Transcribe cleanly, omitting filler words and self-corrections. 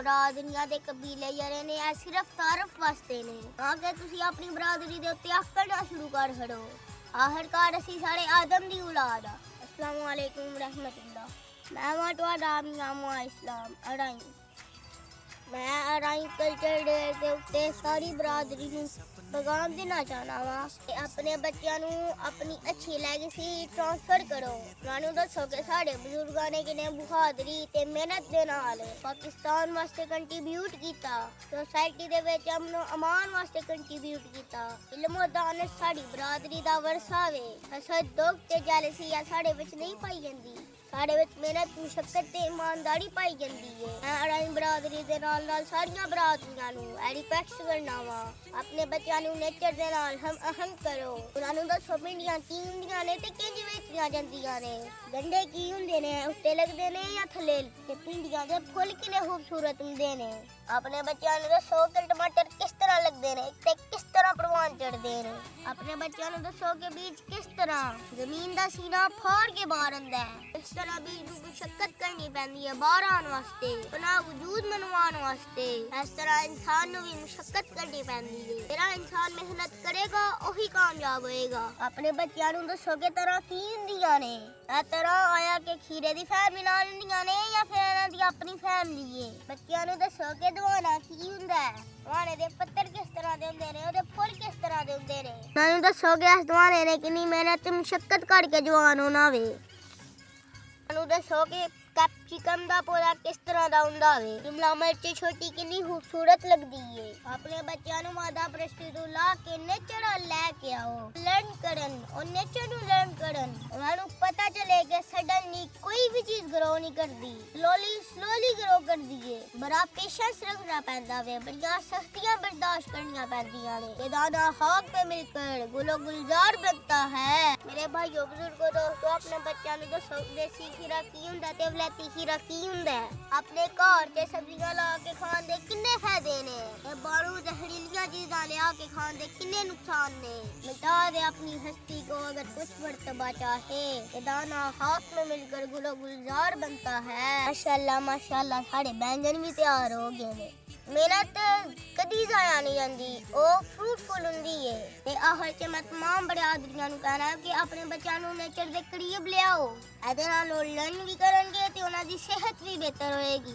ਬਰਾਦਰੀਆਂ ਦੇ ਕਬੀਲੇ ਜਿਹੜੇ ਨੇ ਇਹ ਸਿਰਫ ਤਾਰਫ ਵਾਸਤੇ ਨੇ ਤਾਂ ਕਿ ਤੁਸੀਂ ਆਪਣੀ ਬਰਾਦਰੀ ਦੇ ਉੱਤੇ ਆਕੜਨਾ ਸ਼ੁਰੂ ਕਰ ਛੜੋ। ਆਖਰਕਾਰ ਅਸੀਂ ਸਾਰੇ ਆਦਮ ਦੀ ਔਲਾਦ ਆ। अस्सलामु अलैकुम रहमतुल्लाह। मैं ਤੁਹਾਡਾ ਨਾਮਾ ਇਸਲਾਮ ਅੜਾਈ। मैं अराई कल्चर डे के उत्ते सारी बरादरी ਨੂੰ पैगाम देना चाहना वा कि अपने बच्चों ਨੂੰ अपनी अच्छी लेगेसी ट्रांसफर करो। उन्होंने दसो कि साढ़े बजुर्गों ने किने बहादरी ते मेहनत दे नाल पाकिस्तान वास्ते कंट्रीब्यूट कीता, सोसाइटी दे विच अमन अमान वास्ते कंट्रीब्यूट कीता। इल्म और दानश साड़ी बरादरी दा वरसा वे। हसद दुख ते जेलसी साढ़े विच नहीं पाई जांदी। साढ़े विच मेहनत मुशक्कत ते ईमानदारी पाई जांदी है। मैं अड़ाई बरादरी दे नाल नाल सारियां बरादरियां नूं रिस्पेक्ट करना वा। अपने बच्चों नूं नेचर दे नाल हम अहम करो। उन्हां नूं दसो भिंडियां की हुंदियां ने ते किंज वेचियां जांदियां ने, गंढे की हुंदे ने, उत्ते लगदे ने या थल्ले, ते भिंडियां दे फुल किने खूबसूरत हुंदे ने। अपने बच्चों नूं दसो कि टमाटर किस तरह लगदे ने ते किस तरह परवान चढ़दे ने। अपने बच्चों नूं दसो कि बीज किस तरह जमीन दा सीना फाड़ के बाहर आंदा है। इस तरह बीज नूं मुशक्कत करनी पैंदी है बाहर आने वास्ते, अपना वजूद मनवाने वास्ते। इस तरह इंसान नूं भी मुशक्कत करनी पैंदी है। जेड़ा इंसान मेहनत करेगा वही कामयाब होएगा। अपने बच्चों नूं दसो कि तरह की हुंदियां ने। ਇਹ ਤਰ੍ਹਾਂ ਆਇਆ ਕਿ ਖੀਰੇ ਦੀ ਫੈਮਿਲੀ ਨਾਲ ਹੁੰਦੀਆਂ ਨੇ ਜਾਂ ਫਿਰ ਇਹਨਾਂ ਦੀ ਆਪਣੀ ਫੈਮਿਲੀ ਏ। ਬੱਚਿਆਂ ਨੂੰ ਦੱਸੋ ਕਿ ਦਵਾਨਾ ਕੀ ਹੁੰਦਾ ਹੈ, ਦਵਾਨੇ ਦੇ ਪੱਤਰ ਕਿਸ ਤਰ੍ਹਾਂ ਦੇ ਹੁੰਦੇ ਨੇ, ਉਹਦੇ ਫੁੱਲ ਕਿਸ ਤਰ੍ਹਾਂ ਦੇ ਹੁੰਦੇ ਨੇ। ਇਹਨਾਂ ਨੂੰ ਦੱਸੋ ਕਿ ਇਸ ਦਵਾਨੇ ਨੇ ਕਿੰਨੀ ਮਿਹਨਤ ਤੇ ਮੁਸ਼ੱਕਤ ਕਰਕੇ ਜਵਾਨ ਹੋਣਾ ਵੇ। ਇਹਨਾਂ ਨੂੰ ਦੱਸੋ ਕਿ कैप्सिकम दा पौधा किस तरह दा हुंदा वे, शिमला मिर्च छोटी कितनी खूबसूरत लगदी है। अपने बच्चों नु मादा प्रस्ती तो ला के नेचर लेके आओ, लर्न करन और नेचर नु लर्न करन। उन्हां नु पता चले कि सडनली कोई भी चीज ग्रो नहीं करदी, स्लोली ग्रो करदी है। बड़ा पेशेंस रखना पैंदा वे, बड़ियां सख्तियां बर्दाश्त करनियां पैंदियां ने। ये दाना खाक पे मिलकर गुलो गुलजार बनता है। मेरे भाइयों बुजुर्गों दोस्तों, अपने बच्चों नु दसो देसी खीरा की हुंदा ते वलैती खीरा की हुंदा है। अपने घर च सब्जियां ला के खाण दे किन्ने फायदे ने ते बाहरों जहरीलियां चीज़ां लिया के खाण दे किन्ने नुकसान ने। मिटा दे अपनी हस्ती को अगर कुछ मर्तबा चाहे। ये दाना हाथ में मिलकर गुलो गुलजार बनता है। माशाल्लाह माशाल्लाह साढ़े बैंगन भी तैयार हो गए ने। मेहनत कदी जाया नहीं जाती, वो फ्रूटफुल हुंदी है। ते आखिर च मैं तमाम बरादरियां नूं कहना कि अपने बच्चों नूं नेचर दे करीब लियाओ। ਇਹਦੇ ਨਾਲ ਉਹ ਲਰਨ ਵੀ ਕਰਨਗੇ ਤੇ ਉਹਨਾਂ ਦੀ ਸਿਹਤ ਵੀ ਬਿਹਤਰ ਹੋਏਗੀ।